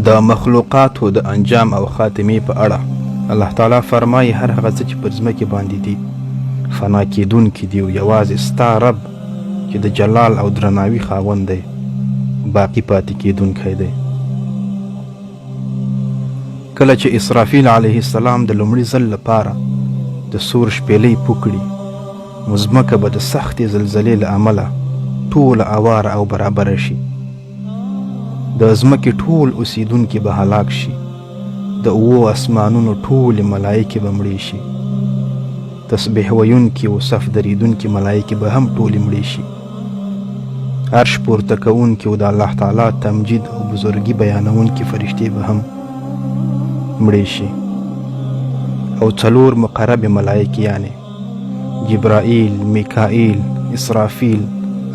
د مخلوقاتو د انجام او خاتمې په اړه الله تعالی فرمایي هر هغه څه چې پر ځمکې باندې دي فنا کېدونکي دي او یوازې ستا رب چې د جلال او درناوي خاوند دی باقي پاتې کېدونکی دی. کله چې اسرافیل علیه السلام د لومړي ځل لپاره د سور شپېلۍ پوکړي نو ځمکه به د سختې زلزلې له امله ټوله اواره او برابره شي. د ځمکې ټول اوسیدونکي به هلاک شي. د اوو اسمانونو ټولې ملایکې به مړې شي. تسبیح ویونکي او صف دریدونکي ملایکې به هم ټولې مړې شي. عرش پورته کوونکي او د الله تعالی تمجید او بزرګي بیانونکي فرشتې به هم مړې شي. او څلور مقرب ملایکې یعنی جبرائیل، میکائیل، اسرافیل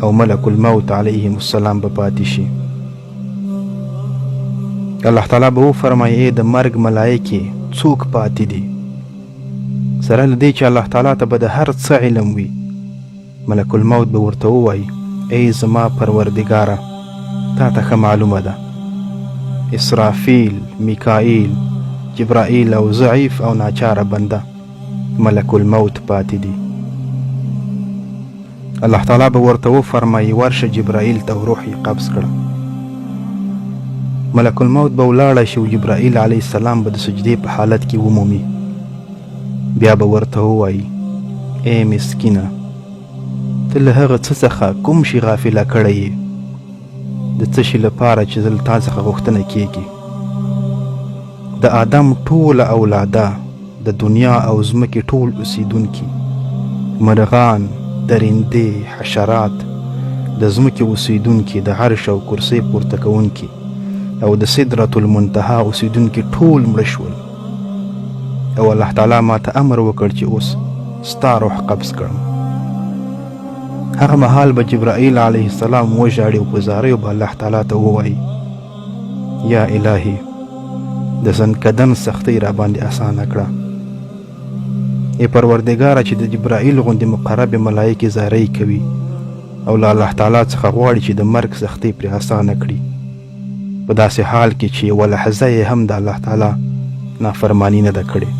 او ملک الموت علیهم السلام به پاتې شي. الله تعالی به وفرمایي د مرګ ملایکې څوک پاتې دي؟ سره له دې چې الله تعالی ته به د هر څه علم وي، ملک الموت به ورته ووایي ای زما پروردګاره تا ته ښه معلومه ده اسرافیل، میکائیل، جبرائیل او ضعیف او ناچاره بنده ملک الموت پاتې دي. الله تعالی به ورته وفرمایي ورشه جبرائیل ته روح یې قبض کړه. ملک الموت به ولاړه شي او جبرائیل علیه السلام به د سجدې په حالت کې ومومي. بیا به ورته ووایي ای مسکینه ته له هغه څه څخه کوم شي غافله کړی یې؟ د څه شي لپاره چې زه له تا څخه غوښتنه کیږي؟ د آدم ټوله اولاده، د دنیا او ځمکې ټول اوسیدونکي، مرغان، درندې، حشرات، د ځمکې اوسیدونکي، د عرش او کرسۍ پورته کوونکي او د سدرة المنتهی اوسیدونکي ټول مړه شول. او الله تعالی ما ته امر وکړ چې اوس ستا روح قبض کړم. هغه مهال به جبرائیل علیه السلام وژاړي او په زاریو به الله تعالی ته ووایي یا الهي د زنکدن سختۍ را باندې اسانه کړه. ای پروردګاره چې د جبرائیل غوندې مقرب ملایکې زارۍ کوي او له الله تعالی څخه غواړي چې د مرګ سختۍ پرې اسانه کړي، په داسې حال کې چې یوه لحظه یې هم د الله تعالی نافرمانی نه ده کړې،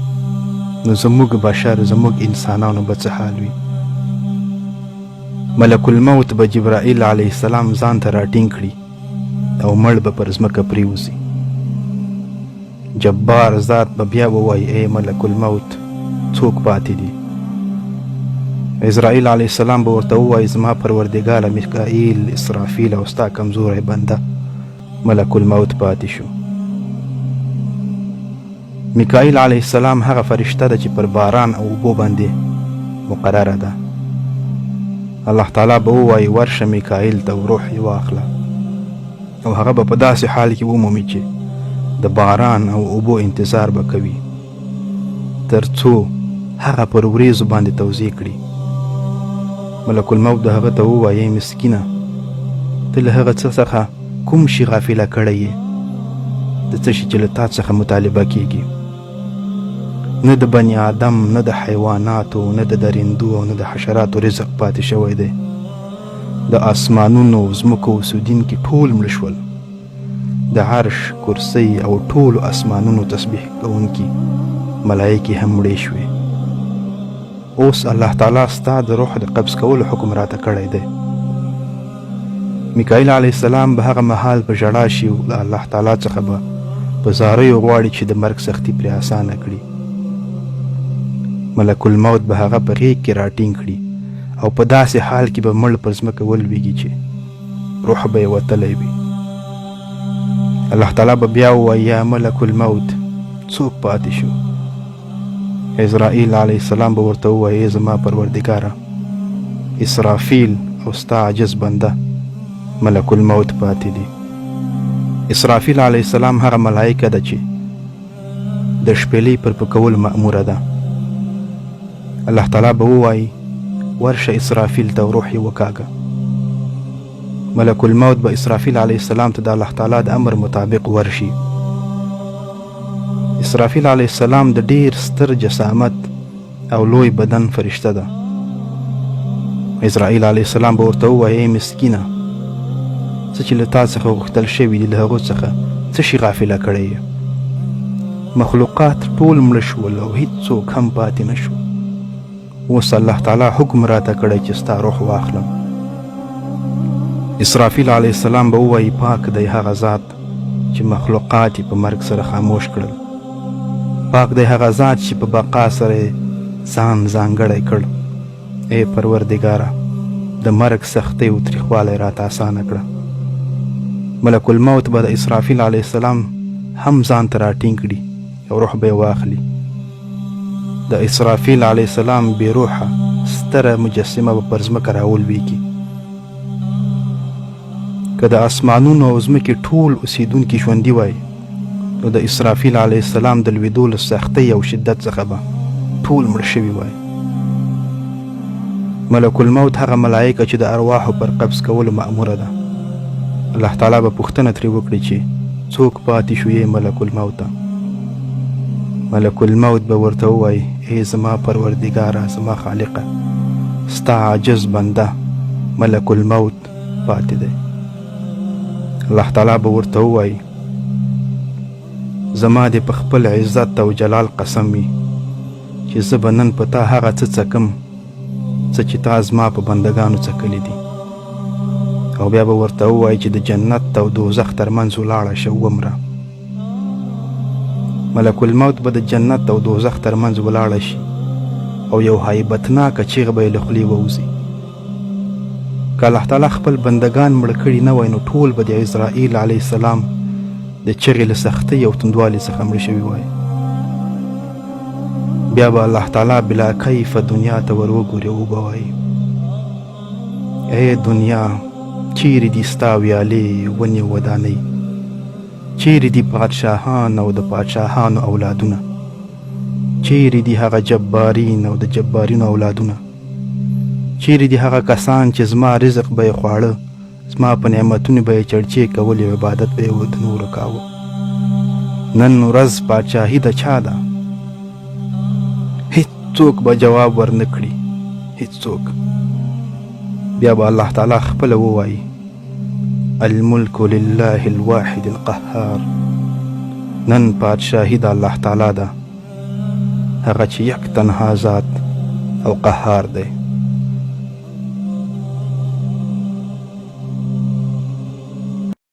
نو زموږ بشر، زموږ انسانانو به څه حال وي؟ ملک الموت به جبرائیل علیه السلام ځان ته راټینګ کړي او مړ به پر ځمکه پریوځي. جبار ذات به بیا ووایي ای ملک الموت څوک پاتې دي؟ عزرائیل علیه السلام به ورته ووایي زما پروردګاره میکائیل، اسرافیل او ستا کمزوری بنده ملک الموت پاتې شو. میکائیل علیه السلام هغه فرشته ده چې پر باران او اوبو باندې مقرره ده. الله تعالی به ووایي ورشه میکائیل ته روح یې واخله او هغه به په داسې حال کې ومومي چې د باران او اوبو انتظار به کوي تر څو هغه پر وریځو باندې توزیع کړي. ملک الموت د هغه ته ووایي مسکینه ته له هغه څه څخه کوم شي غافله کړی یې؟ د څه شي چې له تا څخه مطالبه کیږي؟ نه د بني آدم، نه د حیواناتو، نه د درندو او نه د حشراتو رزق پاتې شوی دی. د آسمانونو او ځمکو اوسیدونکي ټول مړه شول. د عرش، کرسۍ او ټولو اسمانونو تسبیح کوونکي ملایکې هم مړې شوې. اوس الله تعالی ستا د روح د قبض کولو حکم راته کړی دی. میکائیل علیه السلام به هغه مهال په ژړا شي او له الله تعالی څخه به په زاریو غواړي چې د مرګ سختي پرې اسانه کړي. ملک الموت به هغه په غېږ کې راټینګ کړي او په داسې حال کې به مړ پر ځمکه ولویږي چې روح به یې وتلی وي. الله تعالی به بیا ووایي یا ملک الموت څوک پاتې شو؟ عزرائیل علیه السلام به ورته ووایي زما پروردګاره اسرافیل او ستا عجز بنده ملک الموت پاتې دي. اسرافیل علیه السلام هغه ملایکه ده چې د شپېلۍ پر پکول مأموره ده. الله تعالی به ووایي ورشه اسرافیل ته روح یې وکاږه. ملک الموت به اسرافیل علیه السلام ته د الله تعالی د امر مطابق ورشي. اسرافیل علیه السلام د ډیر ستر جسامت او لوی بدن فرشته ده. عزرائیل علیه السلام به ورته ووایي ای مسکینه څه چې له تا څخه غوښتل شوي دي له هغو څخه څه شي غافله کړی یې؟ مخلوقات ټول مړه شول او هیڅوک هم پاتې نه شو. اوس الله تعالی حکم راته کړی چې ستا روح واخلم. اسرافیل علیه السلام به ووایي پاک دی هغه ذات چې مخلوقات یې په مرګ سره خاموش کړل. پاک دی هغه ذات چې په بقا سره ځان ځانګړی کړ. ای پروردګاره د مرګ سختۍ او تریخوالی راته اسانه کړه. ملک الموت به د اسرافیل علیه السلام هم ځان ته راټینګ کړي او روح به یې واخلي. د اسرافیل علیه السلام بې روحه ستره مجسمه به پر ځمکه راولویږي. که د اسمانونو او ځمکې ټول اوسیدونکي ژوندي وای نو د اسرافیل علیه السلام د لوېدو له سختۍ او شدت څخه به ټول مړه شوي وای. ملک الموت هغه ملایکه چې د ارواحو پر قبض کولو مأموره ده. الله تعالی به پوښتنه ترې وکړي چې څوک پاتې شو یې ملک الموته؟ ملک الموت به ورته ووایي ای زما پروردګاره زما خالقه ستا عاجز بنده ملک الموت پاتې دی. الله تعالی به ورته ووایي زما دې په خپل عزت او جلال قسم وي چې زه به نن په تا هغه څه څکم څه چې تا زما په بندګانو څکلي دي. او بیا به ورته ووایي چې د جنت او دوزخ ترمنځ ولاړه شه ومره. ملک الموت به د جنت او دوزخ ترمنځ ولاړه شي او یو هیبتناکه چیغه به یې له خولې ووځي. که الله تعالی خپل بندگان مړه کړي نه وای نو ټول به د عزرائیل علیه السلام د چغې له سختۍ او توندوالي څخه مړه شوي وای. بیا به الله تعالی بلا کیفه دنیا ته ور وګوري او به وایي ای دنیا چیرې دي ستا ویالې ونې ودانۍ؟ چیرې دي پادشاهان او د پادشاهانو اولادونه؟ چیرې دي هغه جبارین او د جبارینو اولادونه؟ چیرې دي هغه کسان چې زما رزق به یې خواړه، زما په نعمتونو به یې چړچې کولې او عبادت به یې د نورو کاوه؟ نن ورځ پادشاهي د چا ده؟ هیڅوک به جواب ورنه کړي، هیڅوک. بیا به الله تعالی خپله ووایي الملک لله الواحد القهار. نن پادشاهي د الله تعالی ده، هغه چې یک تنها ذات او قهار دی.